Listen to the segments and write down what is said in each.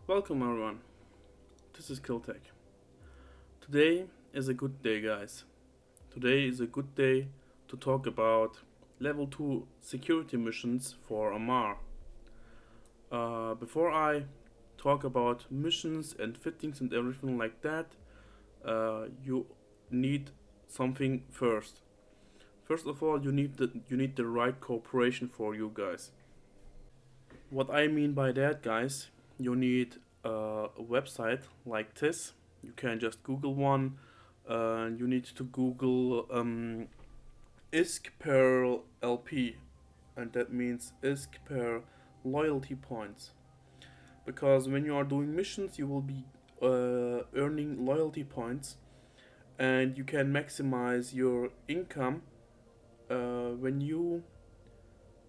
Welcome everyone, this is Killtech. Today is a good day, guys. Today is a good day to talk about level 2 security missions for Amarr. Before I talk about missions and fittings and everything like that, you need something first. First of all, you need the right cooperation for you guys. What I mean by that, guys, you need a website like this. You can just Google one. You need to Google ISK per LP, and that means ISK per loyalty points. Because when you are doing missions, you will be earning loyalty points, and you can maximize your income when you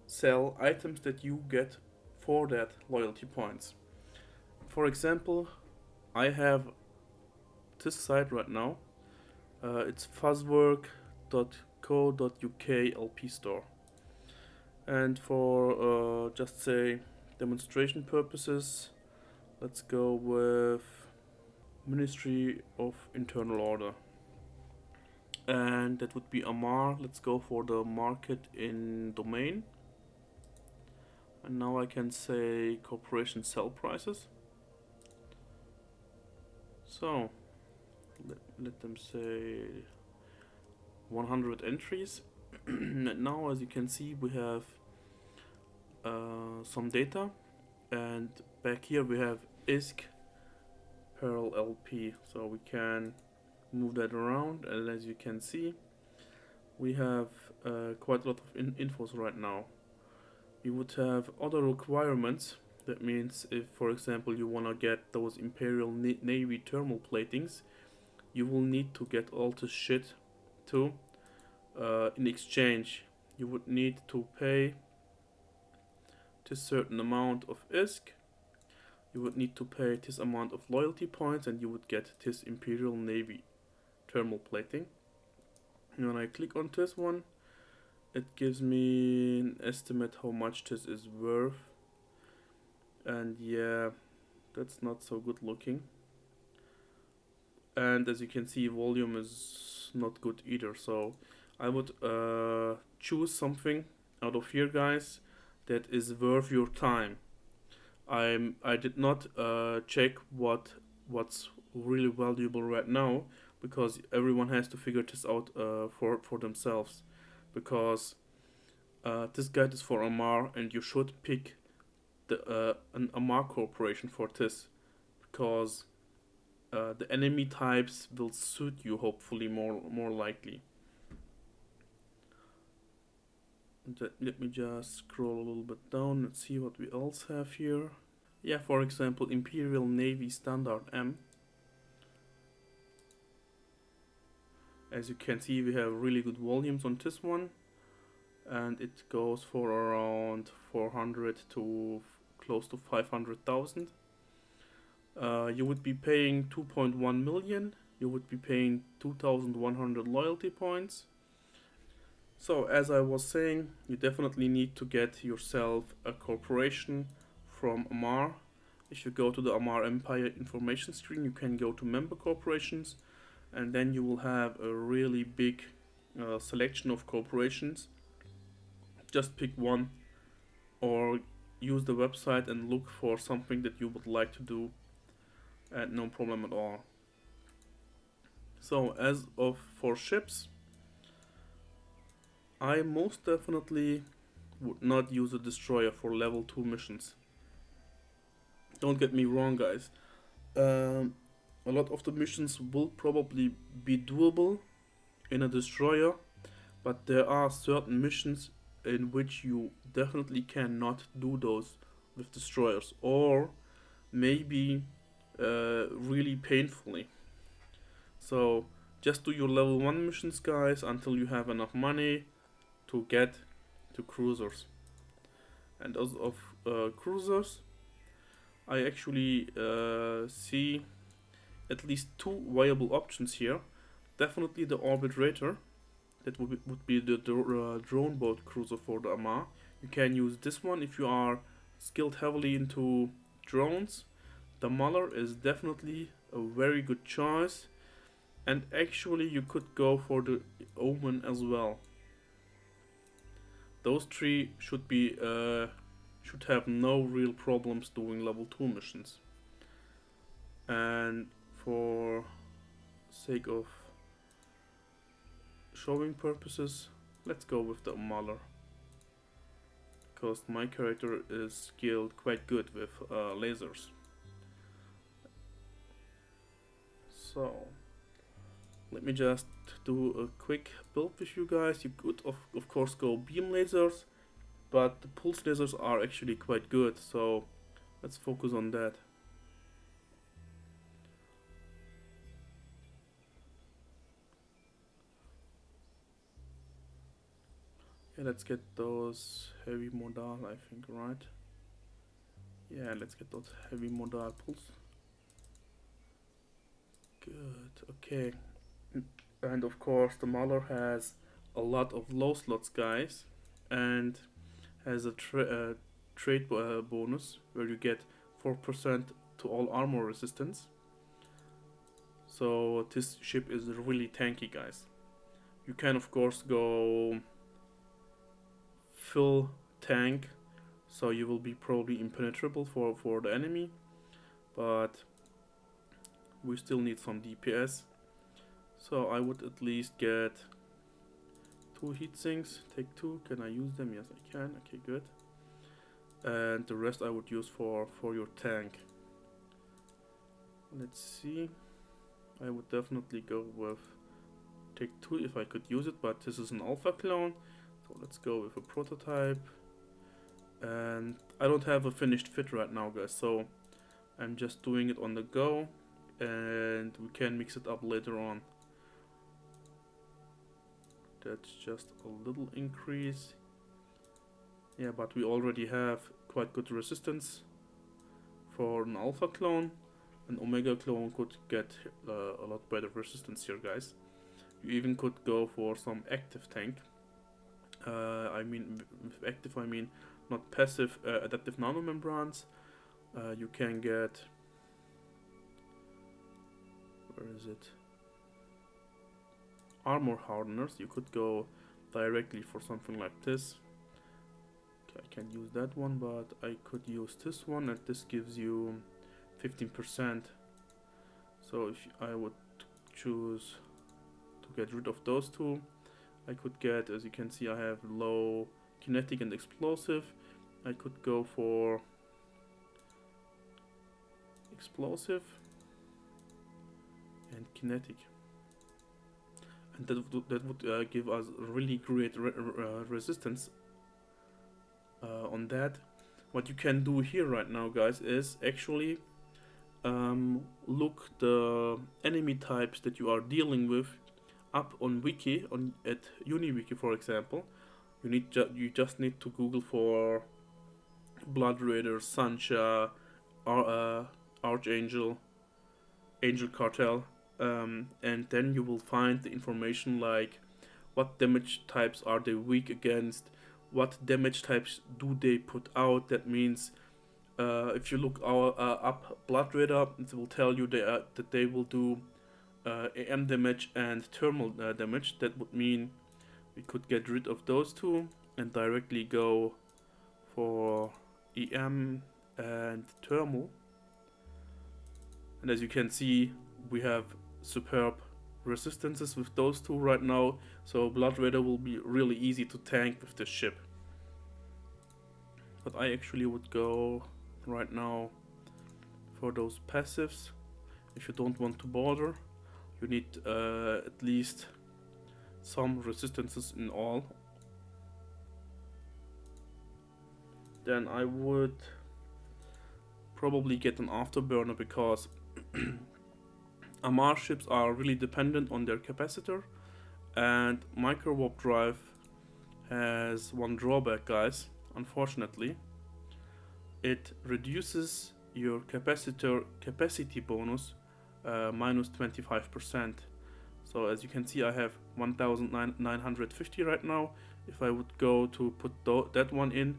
sell items that you get for that loyalty points. For example, I have this site right now. It's fuzzwork.co.uk LP store, and for just say demonstration purposes, let's go with Ministry of Internal Order, and that would be Amarr. Let's go for the market in domain, and now I can say corporation sell prices. So let them say 100 entries. And now, as you can see, we have some data, and back here we have ISK per LP, so we can move that around, and as you can see, we have quite a lot of infos right now. You would have other requirements. That means if, for example, you want to get those Imperial Navy thermal platings, you will need to get all this shit too. In exchange, you would need to pay this certain amount of ISK, you would need to pay this amount of loyalty points, and you would get this Imperial Navy thermal plating. And when I click on this one, it gives me an estimate how much this is worth, and yeah, that's not so good looking. And as you can see, volume is not good either, so I would choose something out of here, guys, that is worth your time. I did not check what's really valuable right now, because everyone has to figure this out for themselves, because this guide is for Amarr, and you should pick an Amarr corporation for this, because the enemy types will suit you, hopefully more likely. Let me just scroll a little bit down and see what we else have here. Yeah, for example, Imperial Navy Standard M. As you can see, we have really good volumes on this one, and it goes for around 400 to close to 500,000. You would be paying 2.1 million. You would be paying 2,100 loyalty points. So as I was saying, you definitely need to get yourself a corporation from Amarr. If you go to the Amarr Empire information screen, you can go to member corporations, and then you will have a really big selection of corporations. Just pick one, or use the website and look for something that you would like to do, and no problem at all. So as of for ships, I most definitely would not use a destroyer for level 2 missions. Don't get me wrong, guys. A lot of the missions will probably be doable in a destroyer, but there are certain missions in which you definitely cannot do those with destroyers, or maybe really painfully. So just do your level 1 missions, guys, until you have enough money to get to cruisers. And as of cruisers, I actually see at least 2 viable options here. Definitely the Arbitrator, that would be the drone boat cruiser for the Amarr. You can use this one if you are skilled heavily into drones. The Amarr is definitely a very good choice, and actually you could go for the Omen as well. Those three should have no real problems doing level 2 missions. And for sake of showing purposes, let's go with the Amarr, because my character is skilled quite good with lasers. So let me just do a quick build with you guys. You could of course go beam lasers, but the pulse lasers are actually quite good, so let's focus on that. Yeah, let's get those heavy modal, I think, right? Yeah, let's get those heavy modal pulse. Good, okay. And of course the Amarr has a lot of low slots, guys, and has a trade bonus where you get 4% to all armor resistance. So this ship is really tanky, guys. You can of course go full tank, so you will be probably impenetrable for the enemy, but we still need some DPS. So I would at least get 2 heat sinks. Take 2. Can I use them? Yes, I can. Okay, good. And the rest I would use for your tank. Let's see. I would definitely go with take 2 if I could use it, but this is an alpha clone, so let's go with a prototype. And I don't have a finished fit right now, guys, so I'm just doing it on the go, and we can mix it up later on. That's just a little increase. Yeah, but we already have quite good resistance for an alpha clone. An omega clone could get a lot better resistance here, guys. You even could go for some active tank. I mean, with active I mean not passive adaptive nanomembranes. You can get, where is it? Armor hardeners. You could go directly for something like this. Okay, I can't use that one, but I could use this one, and this gives you 15%. So if I would choose to get rid of those two, I could get, as you can see, I have low kinetic and explosive. I could go for explosive and kinetic, and that would give us really great resistance on that. What you can do here right now, guys, is actually look the enemy types that you are dealing with up on wiki, at UniWiki, for example. You just need to Google for Blood Raider, Sancha, Archangel, Angel Cartel, and then you will find the information like what damage types are they weak against, what damage types do they put out. That means if you look up Blood Raider, it will tell you that they will do AM damage and thermal damage. That would mean we could get rid of those two and directly go for EM and thermal. And as you can see, we have superb resistances with those two right now, so Blood Raider will be really easy to tank with this ship. But I actually would go right now for those passives. If you don't want to bother, you need at least some resistances in all. Then I would probably get an afterburner, because Amarr ships are really dependent on their capacitor, and micro warp drive has one drawback, guys. Unfortunately, it reduces your capacitor capacity bonus minus 25%. So as you can see, I have 1950 right now. If I would go to put that one in,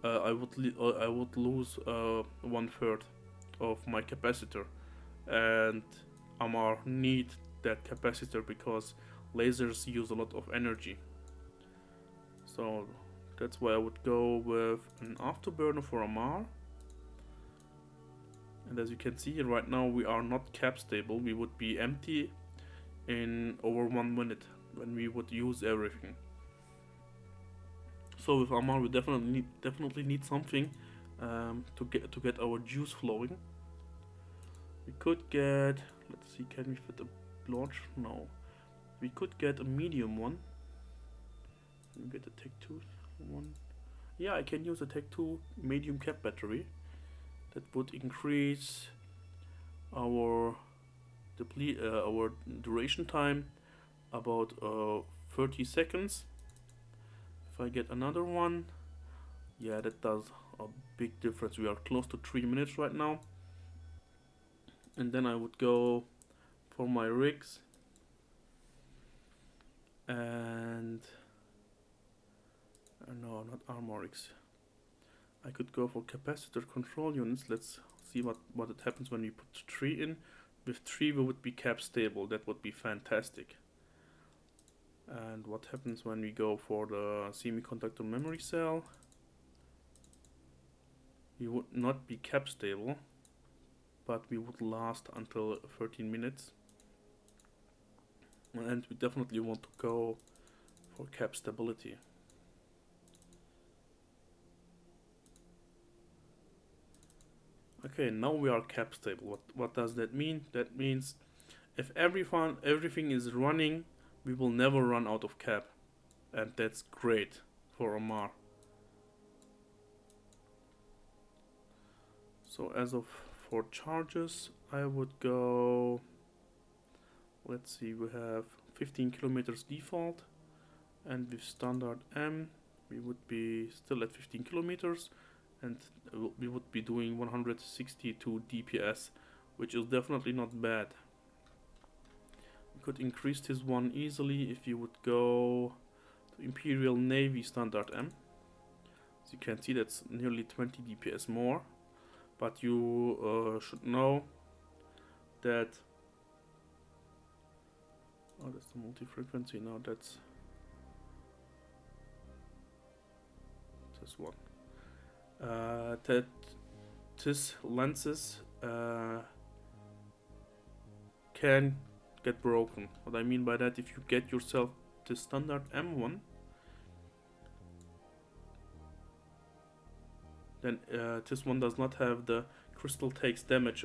I would lose 1/3 of my capacitor, and Amarr need that capacitor because lasers use a lot of energy. So that's why I would go with an afterburner for Amarr. And as you can see right now, we are not cap stable. We would be empty in over 1 minute when we would use everything. So with Amarr, we definitely need something to get our juice flowing. We could get, let's see, can we fit a large? No. We could get a medium one. Can we get a Tech 2 one? Yeah, I can use a Tech 2 medium cap battery. That would increase our duration time about 30 seconds. If I get another one, yeah, that does a big difference. We are close to 3 minutes right now. And then I would go for my rigs, and no, not armor rigs. I could go for capacitor control units. Let's see what it happens when we put 3 in. With 3 we would be cap stable. That would be fantastic. And what happens when we go for the semiconductor memory cell? We would not be cap stable, but we would last until 13 minutes. And we definitely want to go for cap stability. Okay, now we are cap stable. What does that mean? That means if everything is running, we will never run out of cap, and that's great for Amarr. So as of for charges, I would go, let's see, we have 15 kilometers default, and with standard M we would be still at 15 kilometers, and we would be doing 162 DPS, which is definitely not bad. We could increase this one easily if you would go to Imperial Navy standard M. As you can see, that's nearly 20 DPS more, but you should know that, oh, that's the multi-frequency. Now that's this one. That this lenses can get broken. What I mean by that, if you get yourself the standard M1, then this one does not have the crystal takes damage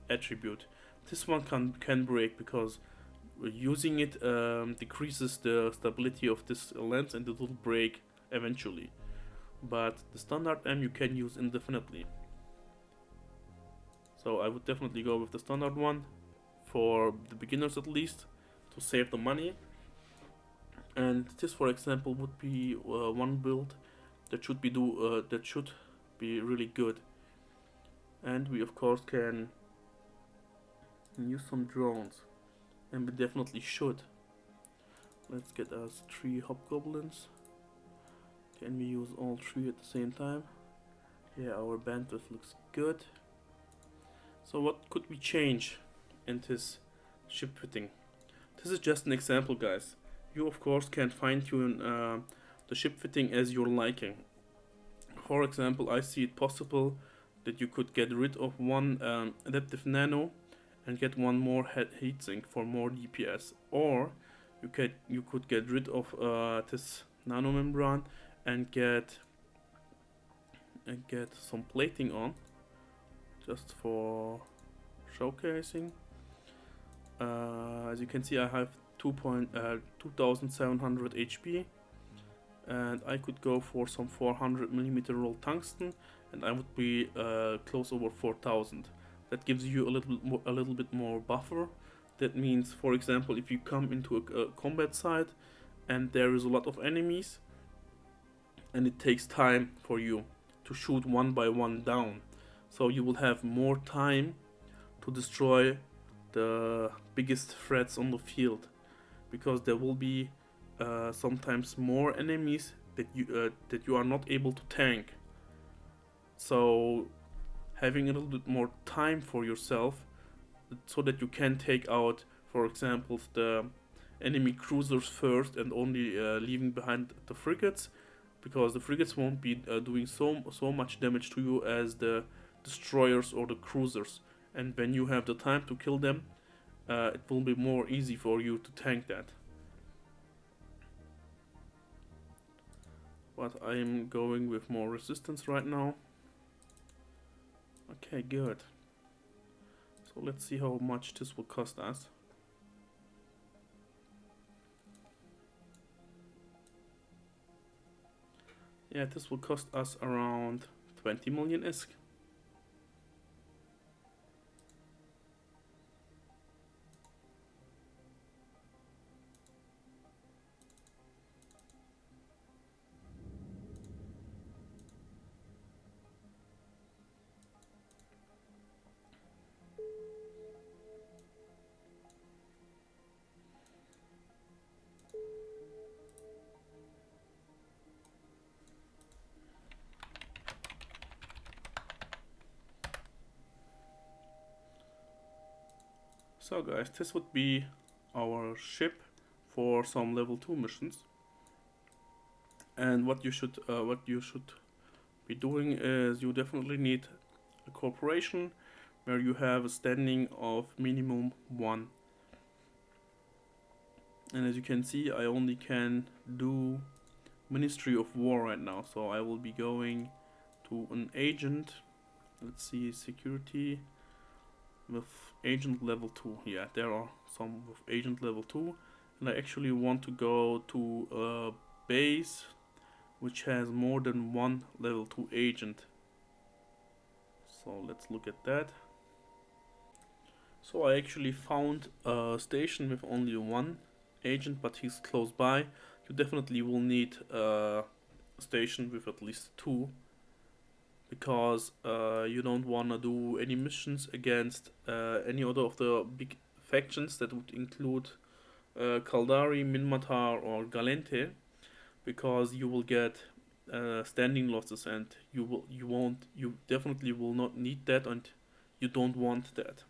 attribute. This one can break because using it decreases the stability of this lens, and it will break eventually. But the standard M you can use indefinitely. So I would definitely go with the standard one for the beginners, at least, to save the money. And this, for example, would be one build that should be really good. And we of course can use some drones, and we definitely should. Let's get us 3 hobgoblins. Can we use all 3 at the same time? Yeah, our bandwidth looks good. So what could we change in this ship fitting? This is just an example, guys. You of course can fine-tune the ship fitting as your liking. For example, I see it possible that you could get rid of one adaptive nano and get one more heatsink for more DPS, or you could get rid of this nano membrane and get some plating on, just for showcasing. As you can see, I have 2700 HP, and I could go for some 400mm roll tungsten, and I would be close over 4000. That gives you a little bit more buffer. That means, for example, if you come into a combat site and there is a lot of enemies, and it takes time for you to shoot one by one down, so you will have more time to destroy the biggest threats on the field. because there will be sometimes more enemies that you are not able to tank. So having a little bit more time for yourself so that you can take out, for example, the enemy cruisers first and only leaving behind the frigates, because the frigates won't be doing so much damage to you as the destroyers or the cruisers. And when you have the time to kill them, it will be more easy for you to tank that. But I'm going with more resistance right now. Okay, good. So let's see how much this will cost us. Yeah, this will cost us around 20 million ISK. So guys, this would be our ship for some level 2 missions. And what you should be doing is you definitely need a corporation where you have a standing of minimum 1. And as you can see, I only can do Ministry of War right now, so I will be going to an agent. Let's see, security with agent level 2. Yeah, there are some with agent level 2, and I actually want to go to a base which has more than one level 2 agent. So let's look at that. So I actually found a station with only one agent, but he's close by. You definitely will need a station with at least 2, because you don't want to do any missions against any other of the big factions that would include Kaldari, Minmatar or Galente, because you will get standing losses, and you definitely will not need that, and you don't want that.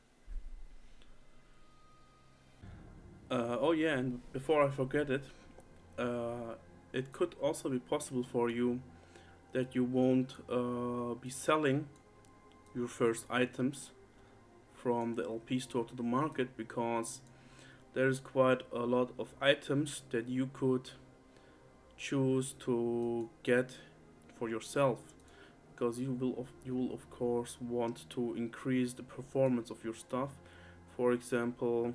Oh yeah, and before I forget it, it could also be possible for you that you won't be selling your first items from the LP store to the market, because there's quite a lot of items that you could choose to get for yourself, because you will of course want to increase the performance of your stuff. For example,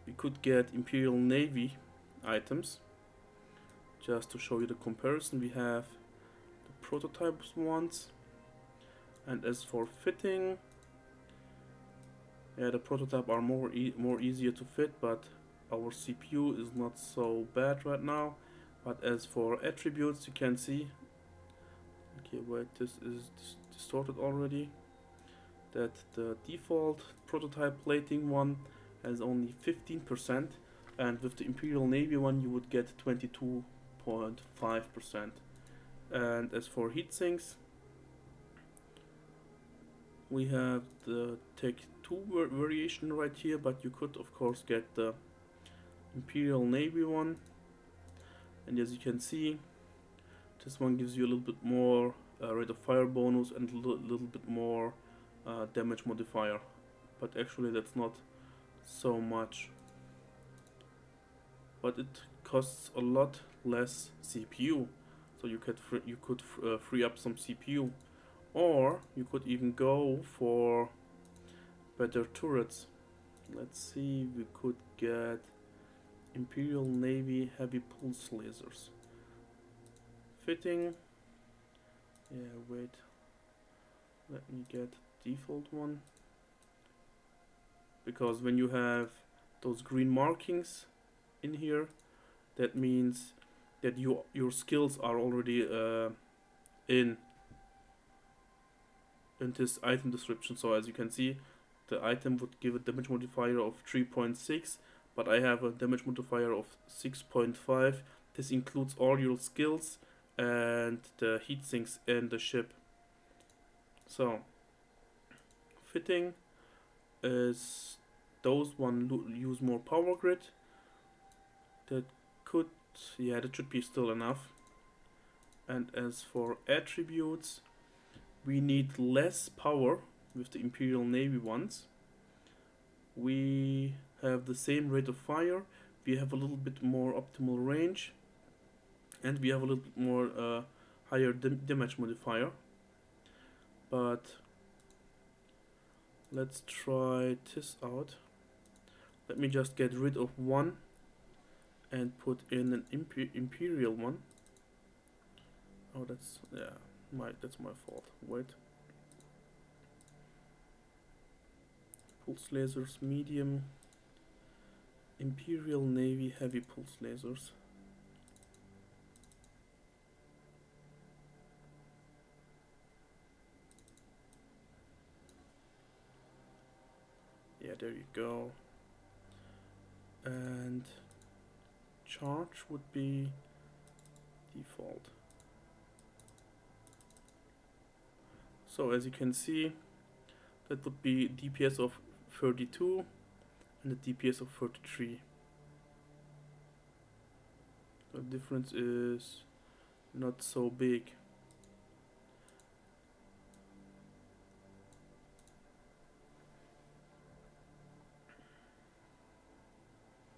you could get Imperial Navy items. Just to show you the comparison, we have the prototypes ones, and as for fitting, yeah, the prototype are more easier to fit, but our CPU is not so bad right now. But as for attributes, you can see, okay, wait, this is distorted already, that the default prototype plating one has only 15%, and with the Imperial Navy one you would get 22.5%. And as for heatsinks, we have the Tech 2 variation right here, but you could of course get the Imperial Navy one. And as you can see, this one gives you a little bit more rate of fire bonus and a little bit more damage modifier, but actually that's not so much. But it costs a lot less CPU, so you could free up some CPU, or you could even go for better turrets. Let's see, we could get Imperial Navy heavy pulse lasers. Fitting. Yeah, wait. Let me get default one. Because when you have those green markings in here, that means that your skills are already in this item description. So as you can see, the item would give a damage modifier of 3.6, but I have a damage modifier of 6.5. This includes all your skills and the heat sinks in the ship. So fitting is those one use more power grid. That could, yeah, that should be still enough. And as for attributes, we need less power with the Imperial Navy ones. We have the same rate of fire, we have a little bit more optimal range, and we have a little bit more higher damage modifier. But let's try this out. Let me just get rid of one and put in an Imperial one. Oh, that's, yeah, that's my fault. Wait. Pulse lasers medium. Imperial Navy heavy pulse lasers. Yeah, there you go. And charge would be default. So as you can see, that would be DPS of 32 and a DPS of 33. The difference is not so big.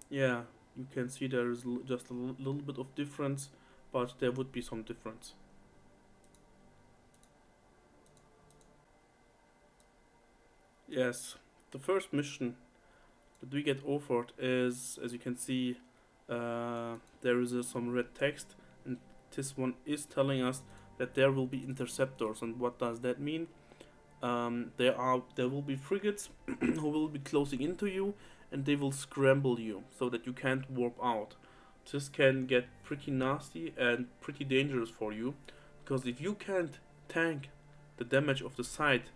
Yeah, you can see there is just a little bit of difference, but there would be some difference. Yes, the first mission that we get offered is, as you can see, there is some red text, and this one is telling us that there will be interceptors. And what does that mean? There will be frigates who will be closing into you, and they will scramble you so that you can't warp out. This can get pretty nasty and pretty dangerous for you, because if you can't tank the damage of the site,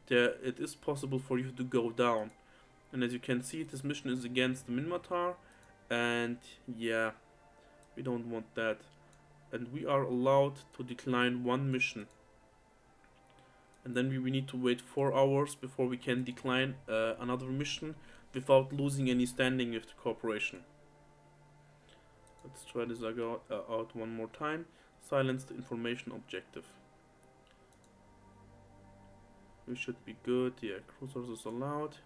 it is possible for you to go down. And as you can see, this mission is against the Minmatar, and yeah, we don't want that. And we are allowed to decline one mission, and then we need to wait 4 hours before we can decline another mission without losing any standing with the corporation. Let's try this out one more time. Silence the information objective. We should be good. Yeah, cruisers is allowed.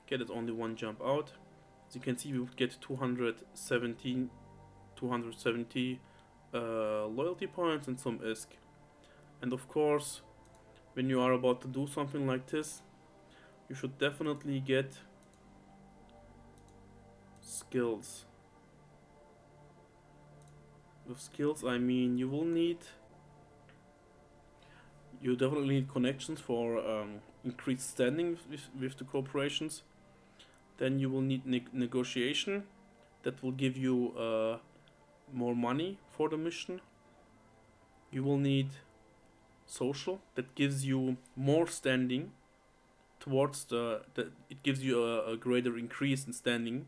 Okay, there's only one jump out. As you can see, we would get 270 loyalty points and some ISK. And of course, when you are about to do something like this, you should definitely get skills. With skills, I mean you definitely need connections for increased standing with the corporations. Then you will need negotiation, that will give you more money for the mission. You will need social, that gives you more standing towards it gives you a greater increase in standing.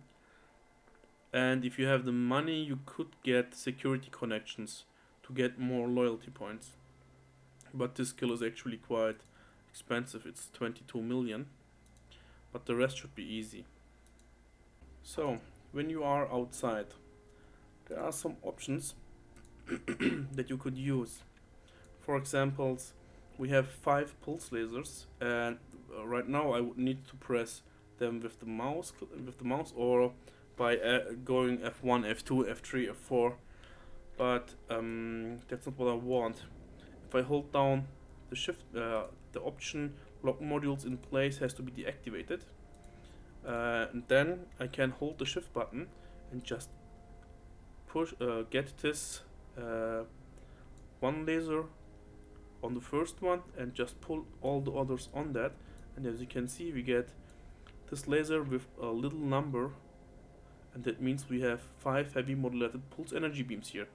And if you have the money, you could get security connections to get more loyalty points. But this skill is actually quite expensive. It's 22 million, but the rest should be easy. So when you are outside, there are some options that you could use. For example, we have 5 pulse lasers, and right now I would need to press them with the mouse, or by going F1, F2, F3, F4. But that's not what I want. If I hold down the shift, the option lock modules in place has to be deactivated. And then I can hold the shift button and just push, get this one laser on the first one and just pull all the others on that. And as you can see, we get this laser with a little number, and that means we have 5 heavy modulated pulse energy beams here.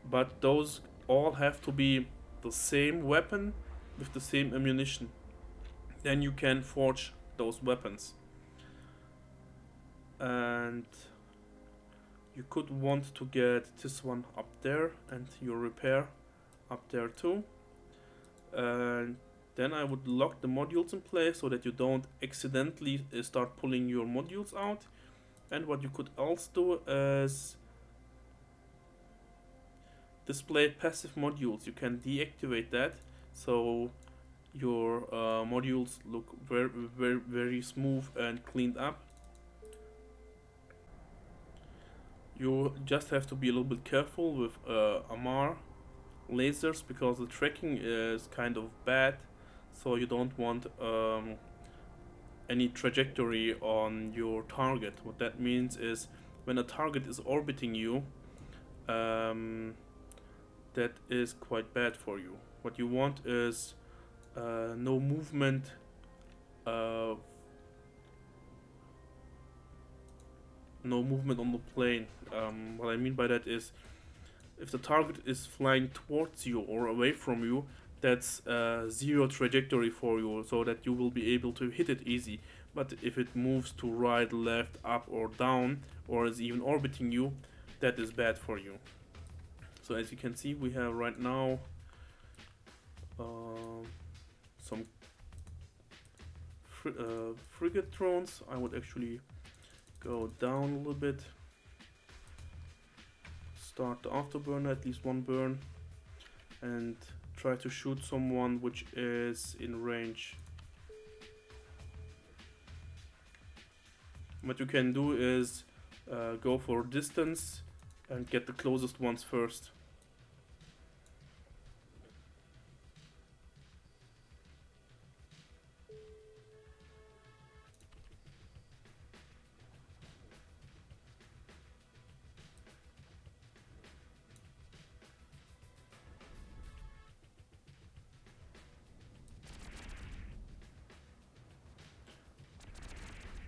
But those all have to be the same weapon with the same ammunition. then you can forge those weapons. And you could want to get this one up there and your repair up there too. And then I would lock the modules in place so that you don't accidentally start pulling your modules out. And what you could also do is display passive modules. You can deactivate that so your modules look very smooth and cleaned up. You just have to be a little bit careful with Amarr lasers because the tracking is kind of bad, so you don't want any trajectory on your target. What that means is when a target is orbiting you, that is quite bad for you. What you want is no movement no movement on the plane. What I mean by that is if the target is flying towards you or away from you, that's zero trajectory for you, so that you will be able to hit it easy. But if it moves to right, left, up or down, or is even orbiting you, that is bad for you. So as you can see, we have right now some frigate drones. I would actually go down a little bit, start the afterburner, at least one burn, and try to shoot someone which is in range. What you can do is go for distance and get the closest ones first.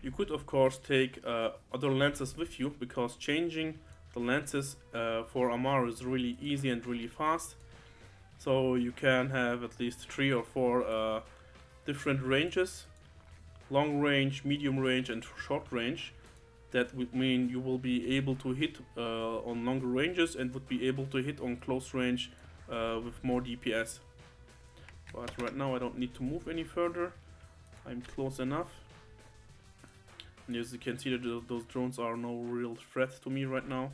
You could of course take other lenses with you, because changing the lenses for Amarr is really easy and really fast. So you can have at least 3 or 4 different ranges: long range, medium range and short range. That would mean you will be able to hit on longer ranges and would be able to hit on close range with more DPS. But right now I don't need to move any further. I'm close enough. And as you can see, that those drones are no real threat to me right now.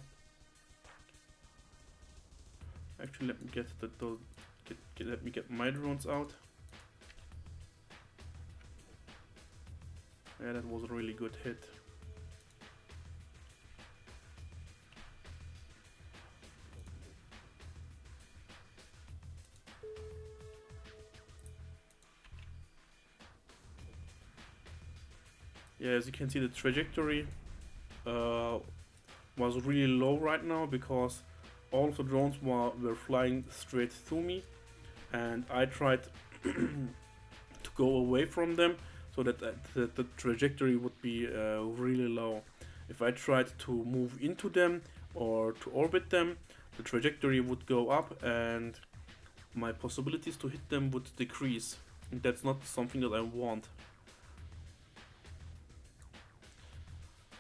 Actually, let me get my drones out. Yeah, that was a really good hit. Yeah, as you can see, the trajectory was really low right now because all of the drones were flying straight through me, and I tried to go away from them so that the trajectory would be really low. If I tried to move into them or to orbit them, the trajectory would go up and my possibilities to hit them would decrease. And that's not something that I want.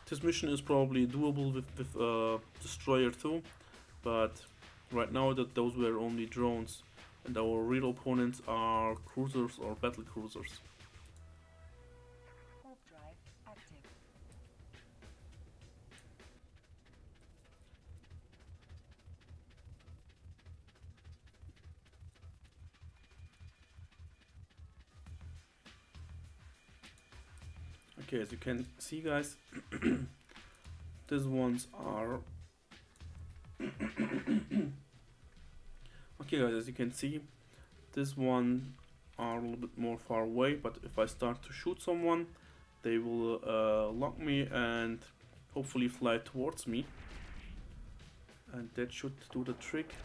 This mission is probably doable with Destroyer too, but right now those were only drones, and our real opponents are cruisers or battle cruisers. Warp drive active. Okay, as you can see, guys, these ones are okay, guys, as you can see, this one are a little bit more far away, but if I start to shoot someone, they will lock me and hopefully fly towards me, and that should do the trick.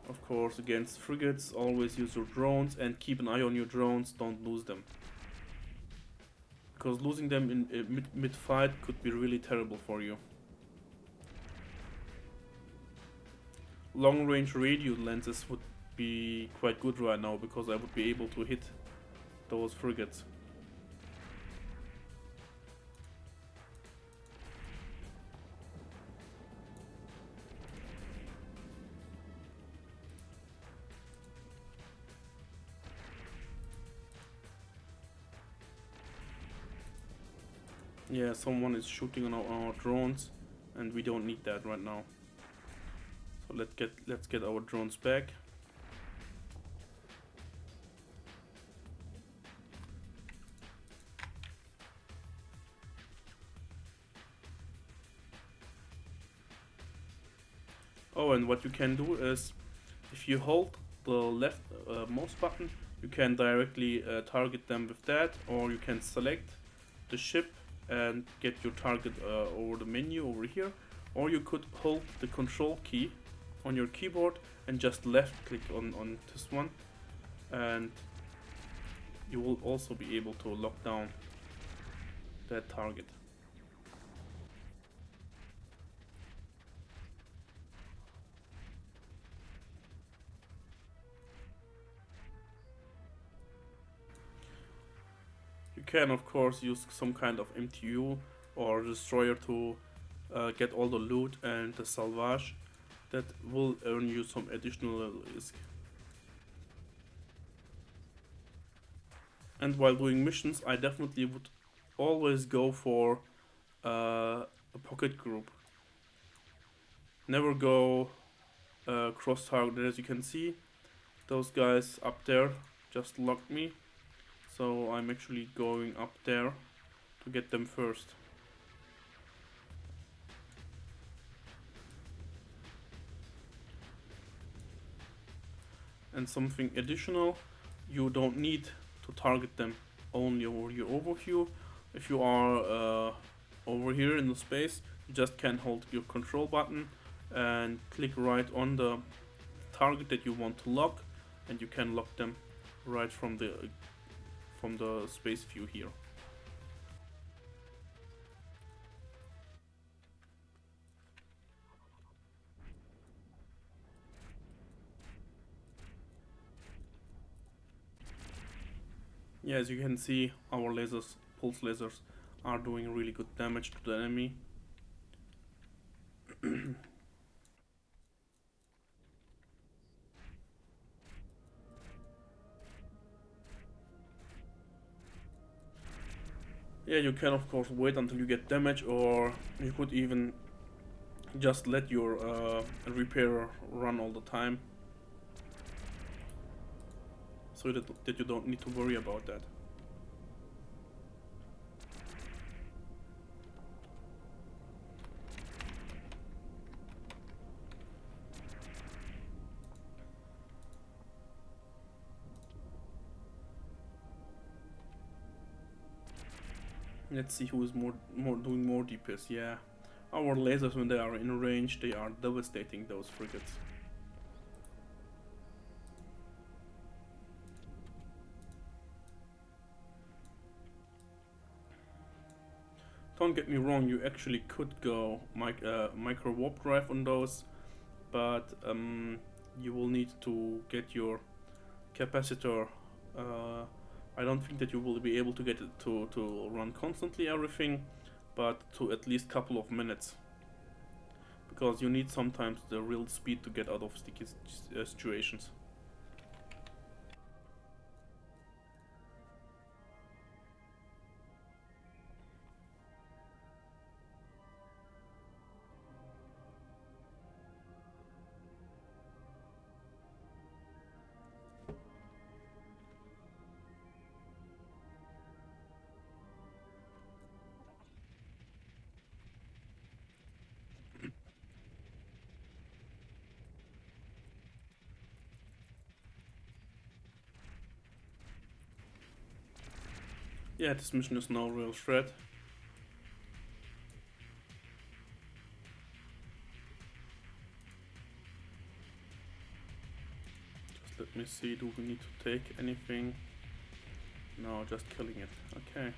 Of course, against frigates, always use your drones and keep an eye on your drones, don't lose them, because losing them in mid-fight could be really terrible for you. Long-range radio lenses would be quite good right now, because I would be able to hit those frigates. Yeah, someone is shooting on our drones, and we don't need that right now. So let's get our drones back. Oh, and what you can do is, if you hold the left mouse button, you can directly target them with that, or you can select the ship and get your target over the menu over here, or you could hold the control key on your keyboard and just left click on this one, and you will also be able to lock down that target. You can of course use some kind of MTU or destroyer to get all the loot and the salvage. That will earn you some additional risk. And while doing missions, I definitely would always go for a pocket group. Never go cross target. As you can see, those guys up there just locked me, so I'm actually going up there to get them first. And something additional, you don't need to target them only over your overview. If you are over here in the space, you just can hold your control button and click right on the target that you want to lock, and you can lock them right from the space view here. Yeah, as you can see, our lasers, pulse lasers, are doing really good damage to the enemy. Yeah, you can of course wait until you get damage, or you could even just let your repairer run all the time, so that you don't need to worry about that. Let's see who is doing more DPS. Yeah, our lasers, when they are in range, they are devastating those frigates. Don't get me wrong, you actually could go micro warp drive on those, but you will need to get your capacitor. I don't think that you will be able to get it to run constantly everything, but to at least couple of minutes, because you need sometimes the real speed to get out of sticky situations. Yeah, this mission is no real threat. Just let me see, do we need to take anything? No, just killing it. Okay.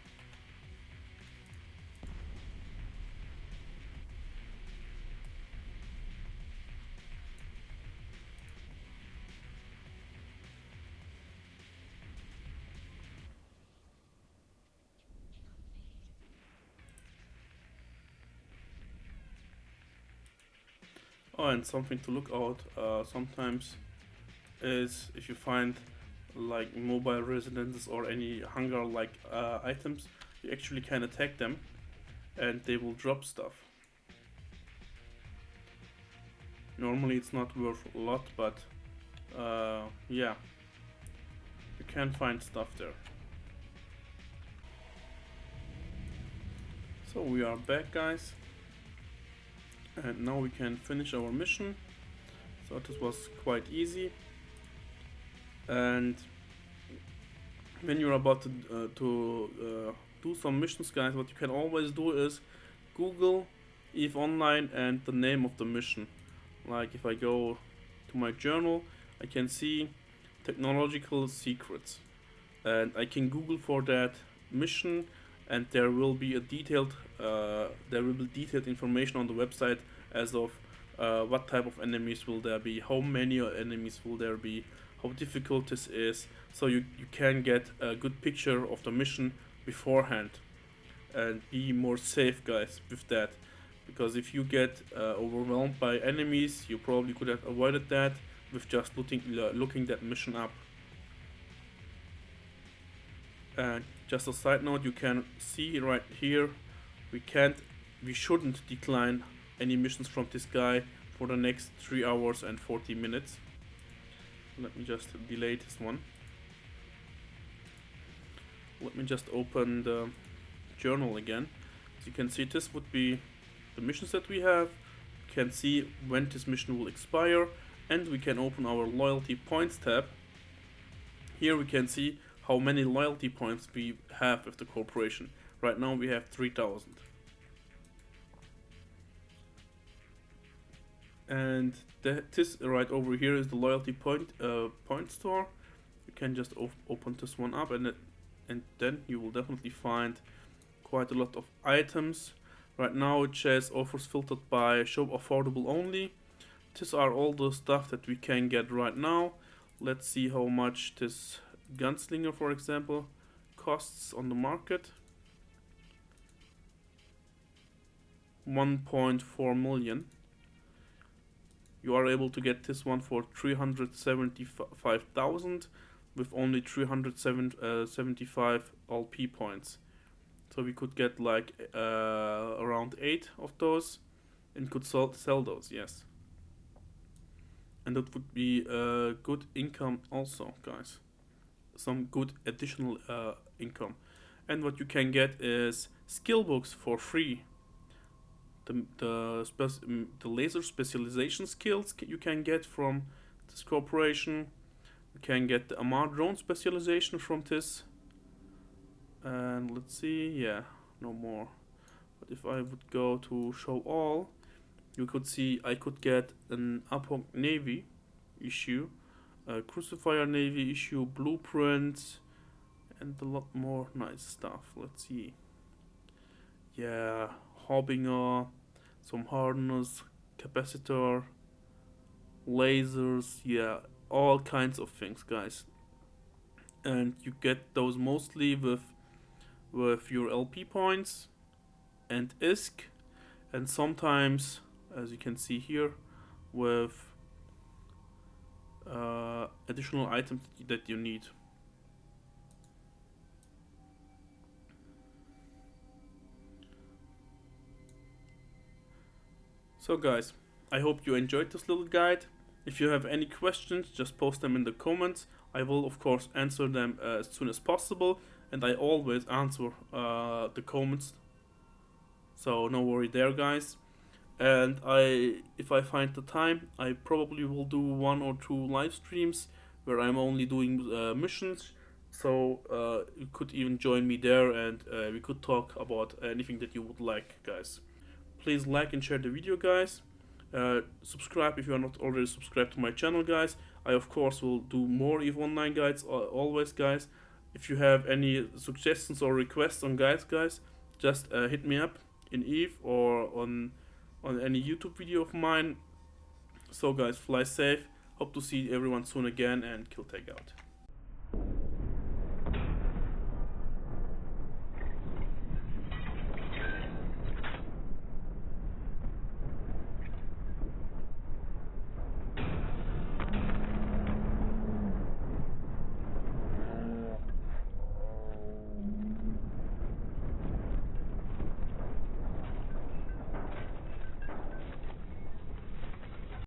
Oh, and something to look out sometimes is if you find like mobile residences or any hunger like items, you actually can attack them and they will drop stuff. Normally it's not worth a lot, but yeah, you can find stuff there. So we are back, guys, and now we can finish our mission. So this was quite easy. And when you're about to do some missions, guys, what you can always do is Google EVE Online and the name of the mission. Like if I go to my journal, I can see technological secrets, and I can Google for that mission, and there will be a detailed information on the website as of what type of enemies will there be, how many enemies will there be, how difficult this is, so you can get a good picture of the mission beforehand and be more safe, guys, with that. Because if you get overwhelmed by enemies, you probably could have avoided that with just looking that mission up. And just a side note, you can see right here, we shouldn't decline any missions from this guy for the next 3 hours and 40 minutes. Let me just delete this one. Let me just open the journal again. As you can see, this would be the missions that we have. You can see when this mission will expire, and we can open our loyalty points tab. Here we can see how many loyalty points we have with the corporation. Right now we have 3,000. And this right over here is the loyalty point store. You can just open this one up, and then you will definitely find quite a lot of items. Right now it says offers filtered by shop affordable only. These are all the stuff that we can get right now. Let's see how much this gunslinger, for example, costs on the market. 1.4 million. You are able to get this one for 375,000 with only 375 LP points. So we could get like around 8 of those and could sell those, yes. And that would be good income also, guys. Some good additional income. And what you can get is skill books for free. The laser specialization skills you can get from this corporation. You can get the Amarr drone specialization from this. And let's see, yeah, no more. But if I would go to show all, you could see I could get an Amarr Navy issue, a Crucifier Navy issue, blueprints, and a lot more nice stuff. Let's see. Yeah, Hobbinger, some harness, capacitor, lasers, yeah, all kinds of things, guys. And you get those mostly with your LP points and ISK, and sometimes, as you can see here, with additional items that you need. So guys, I hope you enjoyed this little guide. If you have any questions, just post them in the comments. I will of course answer them as soon as possible, and I always answer the comments, so no worry there, guys. And if I find the time, I probably will do 1 or 2 live streams where I'm only doing missions, so you could even join me there, and we could talk about anything that you would like, guys. Please like and share the video, guys. Subscribe if you are not already subscribed to my channel, guys. I of course will do more EVE Online guides always, guys. If you have any suggestions or requests on guides, guys, just hit me up in EVE or on any YouTube video of mine. So guys, fly safe. Hope to see everyone soon again, and kill tag out.